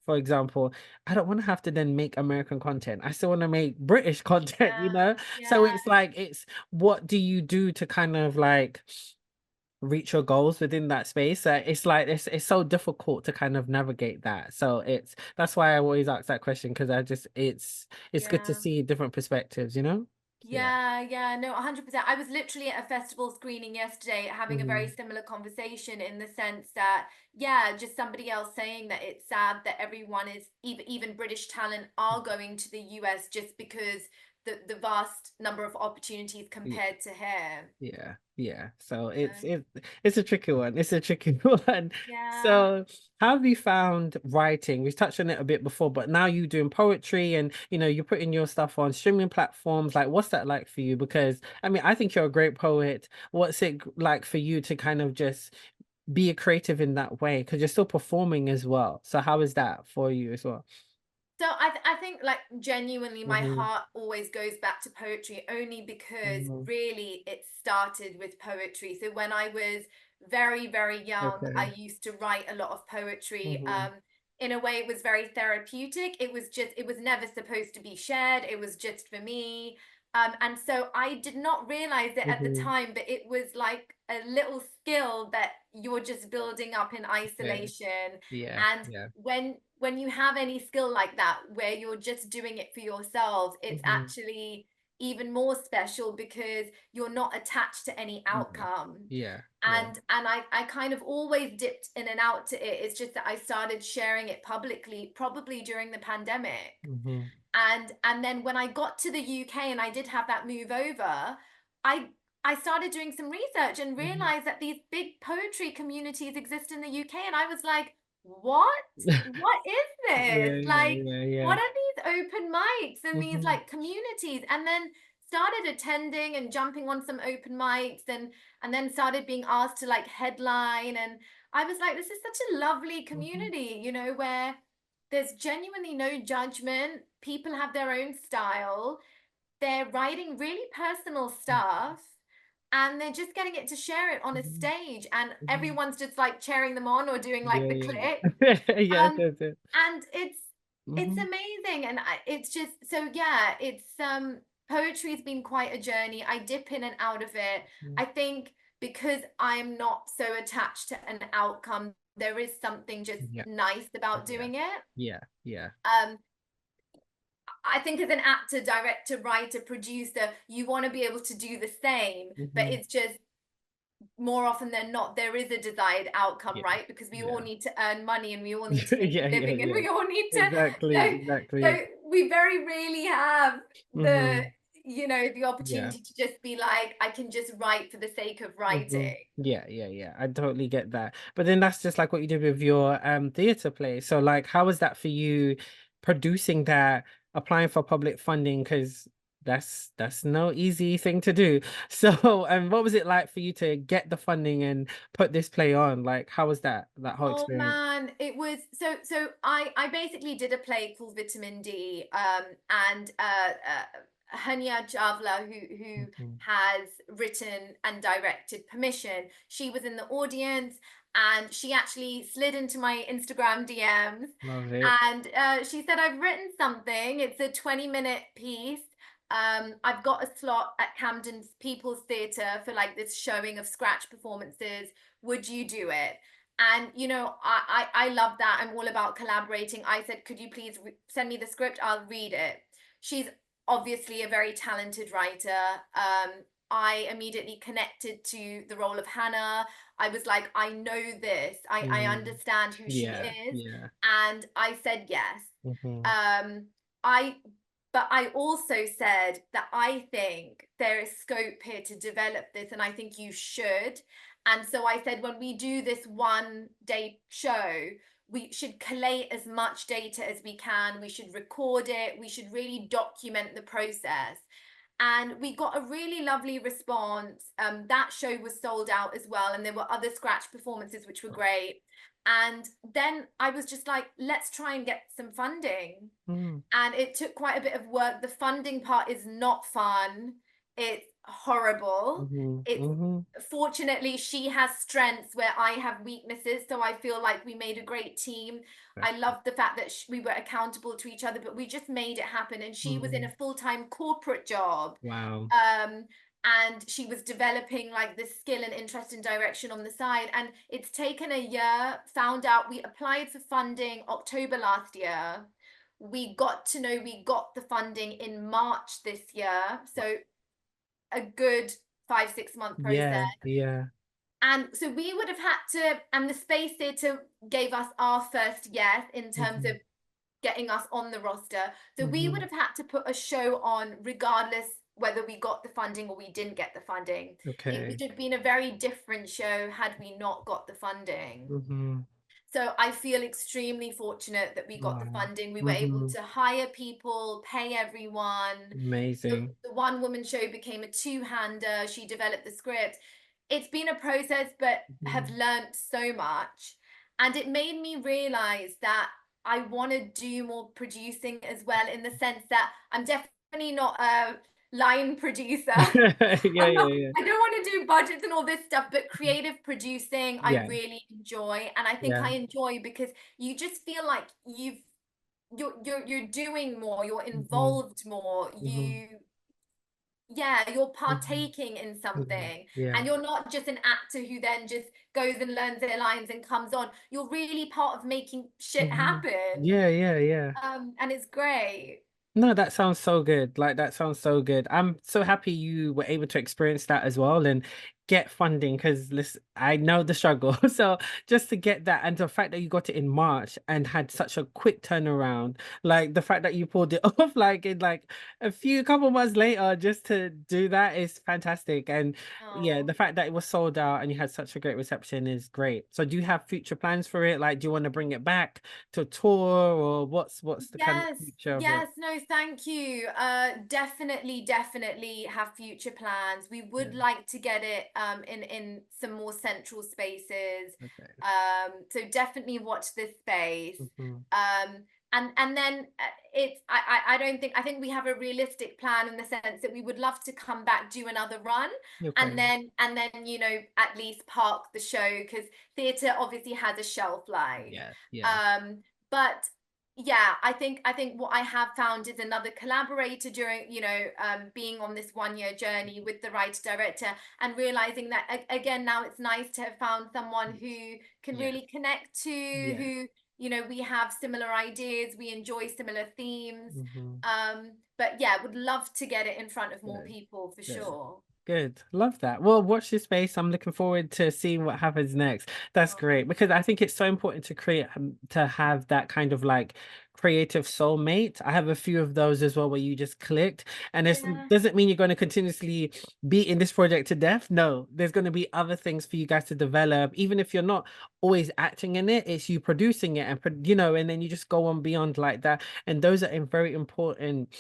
Speaker 1: for example, I don't want to have to then make American content. I still want to make British content,
Speaker 2: Yeah,
Speaker 1: So
Speaker 2: yeah.
Speaker 1: it's like, it's what do you do to kind of like reach your goals within that space. It's like it's so difficult to kind of navigate that. So that's why I always ask that question, because it's good to
Speaker 2: Yeah.
Speaker 1: see different perspectives. Yeah.
Speaker 2: Yeah, no, 100%. I was literally at a festival screening yesterday having a very
Speaker 1: Mhm.
Speaker 2: similar conversation, in the sense that, yeah, just somebody else saying that it's sad that everyone is, even British talent are going to the US, just because the vast number of opportunities
Speaker 1: Yeah.
Speaker 2: compared to here.
Speaker 1: Yeah, yeah. So it's
Speaker 2: So,
Speaker 1: it's a tricky one. It's a tricky one.
Speaker 2: yeah.
Speaker 1: So how have you found writing? We've touched on it a bit before, but now you're doing poetry, and you're putting your stuff on streaming platforms. Like, what's that like for you? Because I mean, I think you're a great poet. What's it like for you to kind of just be a creative in that way? Because you're still performing as well. So how is that for you as well?
Speaker 2: So I think, like, genuinely my
Speaker 1: Hmm.
Speaker 2: heart always goes back to poetry, only because
Speaker 1: Hmm.
Speaker 2: really it started with poetry. So when I was very, very young,
Speaker 1: Okay.
Speaker 2: I used to write a lot of poetry.
Speaker 1: Hmm.
Speaker 2: In a way, it was very therapeutic. It was never supposed to be shared. It was just for me. And so I did not realize it at the
Speaker 1: Hmm.
Speaker 2: time, but it was like a little skill that you're just building up in
Speaker 1: Okay.
Speaker 2: isolation.
Speaker 1: Yeah.
Speaker 2: And
Speaker 1: Yeah.
Speaker 2: when you have any skill like that, where you're just doing it for yourself, it's
Speaker 1: Hmm.
Speaker 2: actually, even more special because you're not attached to any
Speaker 1: Yeah.
Speaker 2: outcome.
Speaker 1: Yeah. Yeah.
Speaker 2: And I kind of always dipped in and out to it. It's just that I started sharing it publicly, probably during the pandemic.
Speaker 1: Mm-hmm.
Speaker 2: And then when I got to the UK and I did have that move over, I I started doing some research and
Speaker 1: Mm-hmm.
Speaker 2: realized that these big poetry communities exist in the UK. And I was like, what? What is
Speaker 1: Yeah,
Speaker 2: this?
Speaker 1: yeah,
Speaker 2: Like,
Speaker 1: yeah, yeah.
Speaker 2: what are these open mics and these
Speaker 1: Mm-hmm.
Speaker 2: like communities? And then started attending and jumping on some open mics and then started being asked to like headline. And I was like, this is such a lovely
Speaker 1: Mm-hmm.
Speaker 2: community, you know, where there's genuinely no judgment. People have their own style. They're writing really personal stuff and they're just getting it to share it on a
Speaker 1: Mm-hmm.
Speaker 2: stage. And
Speaker 1: Mm-hmm.
Speaker 2: everyone's just like cheering them on or doing like
Speaker 1: Yeah,
Speaker 2: the
Speaker 1: yeah.
Speaker 2: click.
Speaker 1: Yeah,
Speaker 2: Um,
Speaker 1: that's it.
Speaker 2: and it's
Speaker 1: Mm-hmm.
Speaker 2: amazing. And it's just so yeah, it's poetry's been quite a journey. I dip in and out of it. I think because I'm not so attached to an outcome, there is something just
Speaker 1: Yeah,
Speaker 2: nice about
Speaker 1: yeah,
Speaker 2: doing it.
Speaker 1: yeah, yeah.
Speaker 2: Um, I think as an actor, director, writer, producer, you want to be able to do the same, but
Speaker 1: Mm-hmm.
Speaker 2: it's just more often than not, there is a desired outcome,
Speaker 1: Yeah,
Speaker 2: right? Because we all
Speaker 1: yeah.
Speaker 2: need to earn money and we all need to make
Speaker 1: Yeah,
Speaker 2: a
Speaker 1: yeah,
Speaker 2: living and
Speaker 1: yeah.
Speaker 2: we all need to,
Speaker 1: Exactly,
Speaker 2: so, so
Speaker 1: exactly.
Speaker 2: we very rarely have
Speaker 1: Mm-hmm.
Speaker 2: the, you know, the
Speaker 1: Yeah.
Speaker 2: opportunity to just be like, I can just write for the sake of
Speaker 1: Hmm.
Speaker 2: writing.
Speaker 1: Yeah, yeah, yeah. I totally get that. But then that's just like what you did with your theater play. So like how was that for you producing that, applying for public funding? Because that's no easy thing to do. So what was it like for you to get the funding and put this play on? Like how was that whole
Speaker 2: Oh
Speaker 1: experience?
Speaker 2: man, it was so I basically did a play called Vitamin D and Hania Javla who
Speaker 1: Mhm.
Speaker 2: has written and directed Permission. She was in the audience and she actually slid into my Instagram DMs
Speaker 1: Love it.
Speaker 2: and she said I've written something. It's a 20-minute piece. I've got a slot at Camden's People's Theatre for like this showing of scratch performances. Would you do it? And you know, I love that. I'm all about collaborating. I said, could you please send me the script? I'll read it. She's obviously a very talented writer. I immediately connected to the role of Hannah. I was like, I know this. I
Speaker 1: Mm.
Speaker 2: understand who she
Speaker 1: Yeah,
Speaker 2: is.
Speaker 1: yeah.
Speaker 2: And I said yes.
Speaker 1: Hmm.
Speaker 2: Um, I but I also said that I think there is scope here to develop this, and I think you should. And so I said, when we do this 1 day show, we should collate as much data as we can. We should record it. We should really document the process. And we got a really lovely response. That show was sold out as well. And there were other scratch performances, which were great. And then I was just like, let's try and get some funding.
Speaker 1: Mm.
Speaker 2: And it took quite a bit of work. The funding part is not fun. It's horrible.
Speaker 1: Hmm.
Speaker 2: It's
Speaker 1: Hmm.
Speaker 2: fortunately she has strengths where I have weaknesses. So I feel like we made a great team. I love the fact that we were accountable to each other, but we just made it happen. And she was in a
Speaker 1: Hmm.
Speaker 2: full-time corporate job.
Speaker 1: Wow.
Speaker 2: Um, and she was developing like this skill and interest in direction on the side. And it's taken a year, found out we applied for funding October last year. We got to know we got the funding in March this year. So a good 5 6 month process.
Speaker 1: Yeah, yeah.
Speaker 2: And so we would have had to, and the Space Theatre gave us our first yes in terms
Speaker 1: Hmm.
Speaker 2: of getting us on the roster. So we would
Speaker 1: Hmm.
Speaker 2: have had to put a show on regardless whether we got the funding or we didn't get the funding. It
Speaker 1: Okay.
Speaker 2: would have been a very different show had we not got the funding.
Speaker 1: Hmm.
Speaker 2: So I feel extremely fortunate that we got the
Speaker 1: Wow.
Speaker 2: funding. We were able
Speaker 1: Hmm.
Speaker 2: to hire people, pay everyone.
Speaker 1: Amazing.
Speaker 2: The one woman show became a two-hander. She developed the script. It's been a process, but have
Speaker 1: Mhm.
Speaker 2: learned so much. And it made me realize that I want to do more producing as well, in the sense that I'm definitely not a line producer.
Speaker 1: Yeah, yeah, yeah.
Speaker 2: I don't want to do budgets and all this stuff, but creative producing I
Speaker 1: Yeah,
Speaker 2: really enjoy. And I think
Speaker 1: yeah.
Speaker 2: I enjoy because you just feel like you're doing more, you're
Speaker 1: Hmm.
Speaker 2: involved more,
Speaker 1: Hmm.
Speaker 2: you're
Speaker 1: Hmm.
Speaker 2: partaking in
Speaker 1: Hmm.
Speaker 2: something.
Speaker 1: Yeah.
Speaker 2: And you're not just an actor who then just goes and learns their lines and comes on. You're really part of making shit
Speaker 1: Hmm.
Speaker 2: happen.
Speaker 1: Yeah, yeah, yeah.
Speaker 2: And it's great.
Speaker 1: No, that sounds so good. Like that sounds so good. I'm so happy you were able to experience that as well and get funding because listen, I know the struggle. So just to get that and the fact that you got it in March and had such a quick turnaround, like the fact that you pulled it off like in like a few couple months later just to do that is fantastic. And yeah,
Speaker 2: Oh.
Speaker 1: the fact that it was sold out and you had such a great reception is great. So do you have future plans for it? Like do you want to bring it back to tour or what's the kind of
Speaker 2: Yes,
Speaker 1: future of it?
Speaker 2: yes, no, thank you. Definitely have future plans. We would
Speaker 1: Yeah.
Speaker 2: like to get it in some more central spaces.
Speaker 1: Okay.
Speaker 2: So definitely watch this space.
Speaker 1: Mhm.
Speaker 2: Um, and then it's I don't think, I think we have a realistic plan in the sense that we would love to come back, do another run,
Speaker 1: Okay.
Speaker 2: and then at least park the show because theatre obviously has a shelf life.
Speaker 1: Yeah. Yeah.
Speaker 2: Um, but yeah, I think what I have found is another collaborator during, being on this 1 year journey with the writer director, and realizing that again, now it's nice to have found someone who can
Speaker 1: Yeah.
Speaker 2: really connect to,
Speaker 1: Yeah.
Speaker 2: who, we have similar ideas, we enjoy similar themes.
Speaker 1: Hmm.
Speaker 2: But yeah, would love to get it in front of more
Speaker 1: Good.
Speaker 2: people for
Speaker 1: Good.
Speaker 2: sure.
Speaker 1: Good. Love that. Well, watch this space. I'm looking forward to seeing what happens next. That's
Speaker 2: Oh,
Speaker 1: great because I think it's so important to create to have that kind of like creative soulmate. I have a few of those as well where you just clicked, and it
Speaker 2: yeah,
Speaker 1: doesn't mean you're going to continuously be in this project to death. No, there's going to be other things for you guys to develop, even if you're not always acting in it. It's you producing it and and then you just go on beyond like that. And those are very important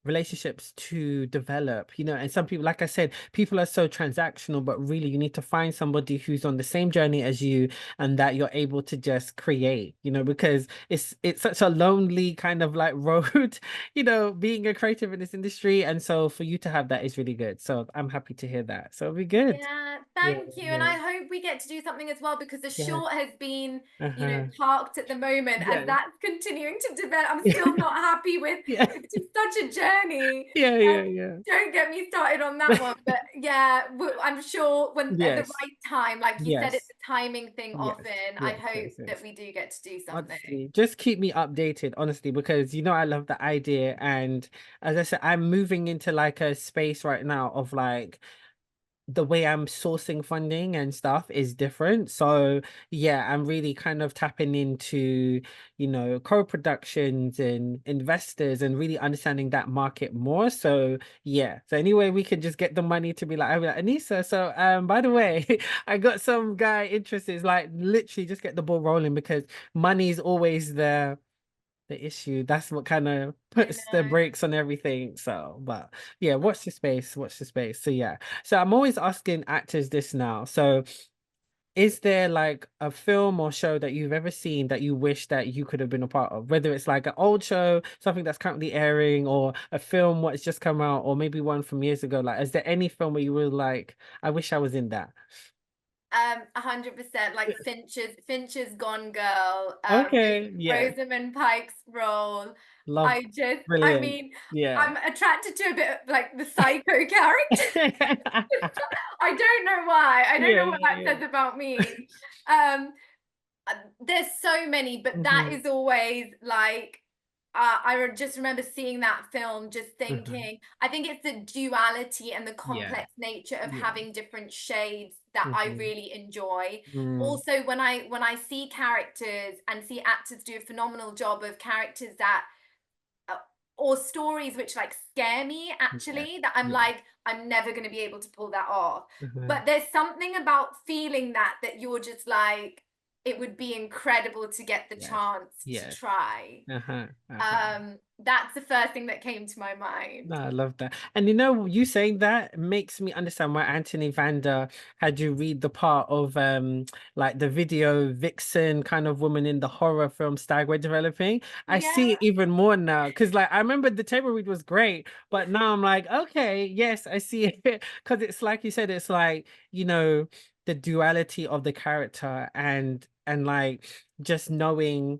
Speaker 1: relationships to develop, and some people, like I said, people are so transactional, but really you need to find somebody who's on the same journey as you and that you're able to just create, because it's such a lonely kind of like road, being a creative in this industry. And so for you to have that is really good. So I'm happy to hear that. So it'll be good.
Speaker 2: yeah,
Speaker 1: Yeah,
Speaker 2: thank you. And
Speaker 1: yeah,
Speaker 2: I hope we get to do something as well, because the
Speaker 1: yeah.
Speaker 2: short has been,
Speaker 1: Uh-huh.
Speaker 2: parked at the moment as
Speaker 1: Yes.
Speaker 2: that's continuing to develop. I'm still not happy with,
Speaker 1: Yeah.
Speaker 2: it's just such a journey.
Speaker 1: Yeah, yeah, yeah.
Speaker 2: Don't get me started on that one. But yeah, I'm sure when at the
Speaker 1: Yes.
Speaker 2: right time, like you said, it's
Speaker 1: Yes.
Speaker 2: a timing thing
Speaker 1: Yes.
Speaker 2: often. I
Speaker 1: Yes.
Speaker 2: hope
Speaker 1: Yes.
Speaker 2: that
Speaker 1: Yes.
Speaker 2: we do get to do something.
Speaker 1: Honestly, just keep me updated, honestly, because I love the idea. And as I said, I'm moving into like a space right now of like the way I'm sourcing funding and stuff is different. So yeah, I'm really kind of tapping into, co-productions and investors and really understanding that market more. So yeah. So anyway, we can just get the money to be like, I'll be like, Anisa, so by the way, I got some guy interested. It's like literally just get the ball rolling because money is always the issue. That's what kind of
Speaker 2: I
Speaker 1: puts the
Speaker 2: know.
Speaker 1: brakes on everything. So, but yeah, watch the space, watch the space. So yeah. So I'm always asking actors this now. So is there like a film or show that you've ever seen that you wish that you could have been a part of? Whether it's like an old show, something that's currently airing, or a film what's just come out, or maybe one from years ago. Like, is there any film where you were like, I wish I was in that?
Speaker 2: 100%, like Finch's Gone Girl,
Speaker 1: Okay, yes.
Speaker 2: Rosamund Pike's role.
Speaker 1: Love,
Speaker 2: I
Speaker 1: brilliant.
Speaker 2: mean,
Speaker 1: Yeah.
Speaker 2: I'm attracted to a bit of like the psycho character. I don't know why. I don't
Speaker 1: Yeah,
Speaker 2: know what
Speaker 1: yeah,
Speaker 2: that
Speaker 1: yeah.
Speaker 2: says about me. Um, there's so many, but that
Speaker 1: Hmm.
Speaker 2: is always like, just remember seeing that film, just
Speaker 1: Hmm.
Speaker 2: thinking, I think it's the duality and the
Speaker 1: Yeah.
Speaker 2: complex nature of
Speaker 1: Yeah.
Speaker 2: having different shades that I
Speaker 1: Hmm.
Speaker 2: really enjoy.
Speaker 1: Mm.
Speaker 2: Also, when I see characters and see actors do a phenomenal job of characters that, uh, or stories which like scare me,
Speaker 1: Yeah.
Speaker 2: actually, that I'm
Speaker 1: Yeah.
Speaker 2: like, I'm never going to be able to pull that off.
Speaker 1: Uh-huh.
Speaker 2: But there's something about feeling that you're just like, it would be incredible to get the
Speaker 1: Yes.
Speaker 2: chance to
Speaker 1: Yes.
Speaker 2: try.
Speaker 1: Uh-huh. Uh-huh.
Speaker 2: That's the first thing that came to my
Speaker 1: No,
Speaker 2: mind.
Speaker 1: I love that. And you saying that makes me understand why Anthony Vander had you read the part of like the video vixen kind of woman in the horror film Stag we're developing. I see
Speaker 2: Yeah.
Speaker 1: it even more now. Cause like I remember the table read was great, but now I'm like, okay, yes, I see it. Cause it's like you said, it's like, the duality of the character and like just knowing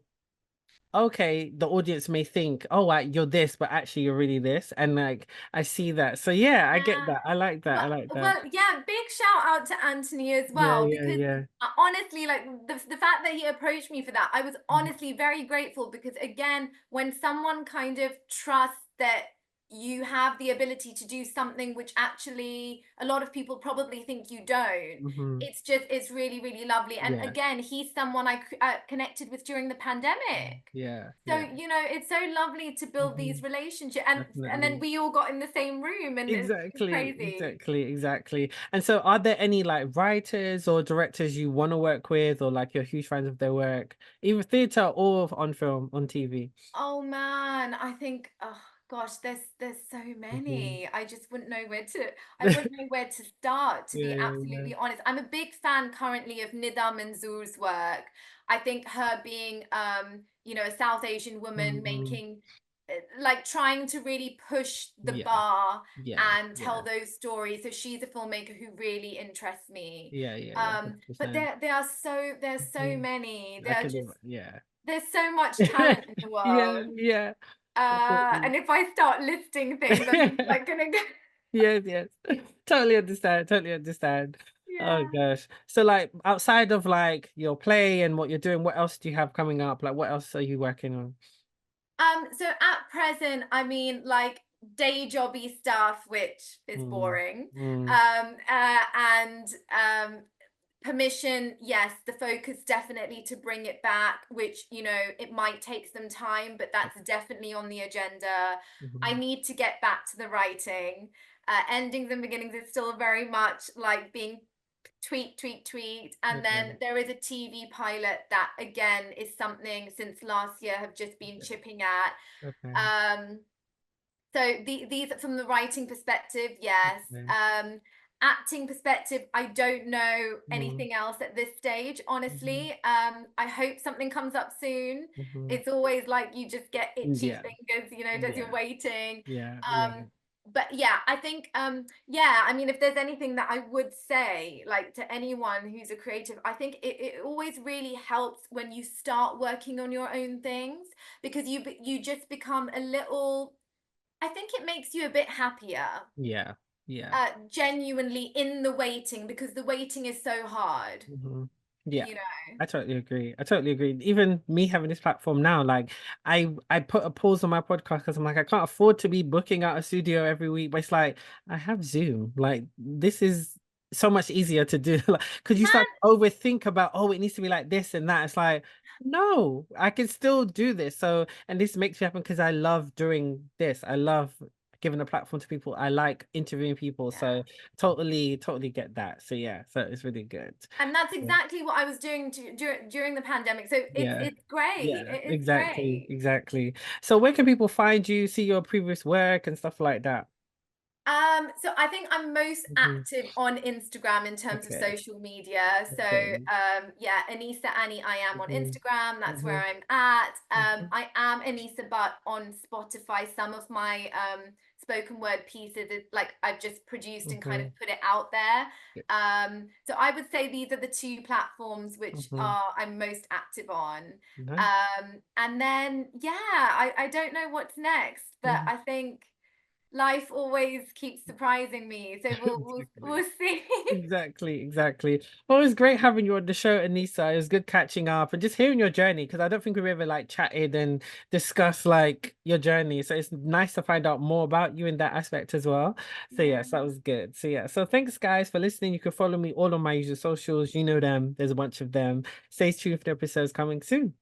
Speaker 1: okay, the audience may think, oh, like, you're this, but actually you're really this. And like, I see that. So yeah, I get
Speaker 2: Yeah.
Speaker 1: that. I like that. I
Speaker 2: Well,
Speaker 1: like that.
Speaker 2: well, yeah, big shout out to Anthony as
Speaker 1: Yeah,
Speaker 2: well,
Speaker 1: yeah,
Speaker 2: because
Speaker 1: yeah.
Speaker 2: honestly, like the fact that he approached me for that, I was
Speaker 1: Mhm,
Speaker 2: honestly very grateful because again, when someone kind of trusts that you have the ability to do something which actually a lot of people probably think you don't,
Speaker 1: mhm.
Speaker 2: it's really, really lovely. And
Speaker 1: Yeah,
Speaker 2: again, he's someone I connected with during the pandemic.
Speaker 1: yeah,
Speaker 2: So,
Speaker 1: yeah.
Speaker 2: it's so lovely to build these
Speaker 1: Mhm,
Speaker 2: relationships, and then
Speaker 1: definitely.
Speaker 2: we all got in the same room, and it's
Speaker 1: Exactly,
Speaker 2: crazy.
Speaker 1: exactly, exactly. And so are there any like writers or directors you want to work with, or like you're huge fans of their work, either theater or on film, on TV?
Speaker 2: Oh man, I think, oh gosh, there's so
Speaker 1: Mhm.
Speaker 2: many. I wouldn't know where to start, to
Speaker 1: Yeah,
Speaker 2: be
Speaker 1: yeah, yeah.
Speaker 2: absolutely honest. I'm a big fan currently of Nida Manzoor's work. I think her being a South Asian woman
Speaker 1: Mhm.
Speaker 2: making like trying to really push the
Speaker 1: Yeah,
Speaker 2: bar
Speaker 1: yeah,
Speaker 2: and tell
Speaker 1: yeah,
Speaker 2: those stories. So she's a filmmaker who really interests me.
Speaker 1: yeah, yeah, yeah,
Speaker 2: But
Speaker 1: 100%.
Speaker 2: there's so
Speaker 1: Mhm.
Speaker 2: many.
Speaker 1: I can, yeah.
Speaker 2: There's so much talent in the
Speaker 1: Yeah,
Speaker 2: world.
Speaker 1: yeah. Definitely.
Speaker 2: And if I start listing things, I'm just like gonna go.
Speaker 1: Yes, yes. Totally understand. Totally understand. Oh
Speaker 2: Yeah.
Speaker 1: gosh. So like outside of like your play and what you're doing, what else do you have coming up? Like what else are you working on?
Speaker 2: So at present, I mean, like day jobby stuff, which is
Speaker 1: Mm,
Speaker 2: boring.
Speaker 1: mm,
Speaker 2: And permission, yes, the focus definitely to bring it back, which, it might take some time, but that's definitely on the agenda. I
Speaker 1: mhm.
Speaker 2: need to get back to the writing. Endings and beginnings is still very much like being tweet, tweet, tweet. And
Speaker 1: Okay,
Speaker 2: then there is a TV pilot that, again, is something since last year have just been
Speaker 1: okay,
Speaker 2: chipping at.
Speaker 1: okay,
Speaker 2: Um, so these from the writing perspective, yes.
Speaker 1: okay.
Speaker 2: Acting perspective, I don't know
Speaker 1: Mm,
Speaker 2: anything else at this stage,
Speaker 1: mhm,
Speaker 2: honestly. I hope something comes up soon.
Speaker 1: mhm.
Speaker 2: It's always like you just get itchy
Speaker 1: Yeah,
Speaker 2: fingers, as you're
Speaker 1: yeah,
Speaker 2: waiting.
Speaker 1: yeah, yeah,
Speaker 2: Um, but yeah, I think yeah, I mean, if there's anything that I would say like to anyone who's a creative, I think it always really helps when you start working on your own things because you just become a little, I think it makes you a bit happier,
Speaker 1: yeah, yeah.
Speaker 2: genuinely in the waiting because the waiting is so hard,
Speaker 1: Mhm. Yeah,
Speaker 2: you know.
Speaker 1: I totally agree. I totally agree. Even me having this platform now, like I put a pause on my podcast because I'm like, I can't afford to be booking out a studio every week. But it's like I have Zoom. Like this is so much easier to do. Like, because you start
Speaker 2: Man,
Speaker 1: to overthink about, oh, it needs to be like this and that. It's like, no, I can still do this. So, and this makes me happy because I love doing this. I love giving a platform to people. I like interviewing people.
Speaker 2: yeah.
Speaker 1: So totally, totally get that. So yeah, so it's really good.
Speaker 2: And that's
Speaker 1: Yeah.
Speaker 2: exactly what I was doing during the pandemic. So
Speaker 1: Yeah.
Speaker 2: it's great.
Speaker 1: Yeah,
Speaker 2: It's
Speaker 1: exactly,
Speaker 2: great.
Speaker 1: exactly. So where can people find you, see your previous work and stuff like that?
Speaker 2: So I think I'm most
Speaker 1: Mhm.
Speaker 2: active on Instagram in terms of
Speaker 1: Okay,
Speaker 2: social media. So
Speaker 1: okay.
Speaker 2: yeah, Anisa Annie, I am on
Speaker 1: Mhm,
Speaker 2: Instagram. That's where
Speaker 1: mhm,
Speaker 2: I'm at.
Speaker 1: mhm,
Speaker 2: I am Anisa Butt on Spotify. Some of my spoken word pieces is like I've just produced and kind of
Speaker 1: mhm.
Speaker 2: put it out there.
Speaker 1: Yeah,
Speaker 2: So I would say these are the two platforms which
Speaker 1: mhm.
Speaker 2: are I'm most active on.
Speaker 1: Nice.
Speaker 2: And then yeah, I don't know what's next, but
Speaker 1: Mhm.
Speaker 2: I think life always keeps surprising me. So
Speaker 1: Exactly.
Speaker 2: we'll see.
Speaker 1: Exactly, exactly. Well, it was great having you on the show, Anissa. It was good catching up and just hearing your journey because I don't think we've ever like chatted and discussed like your journey. So it's nice to find out more about you in that aspect as well. So
Speaker 2: Yeah.
Speaker 1: yes, that was good. So yeah, so thanks guys for listening. You can follow me all on my usual socials. You know them. There's a bunch of them. Stay tuned for the episodes coming soon.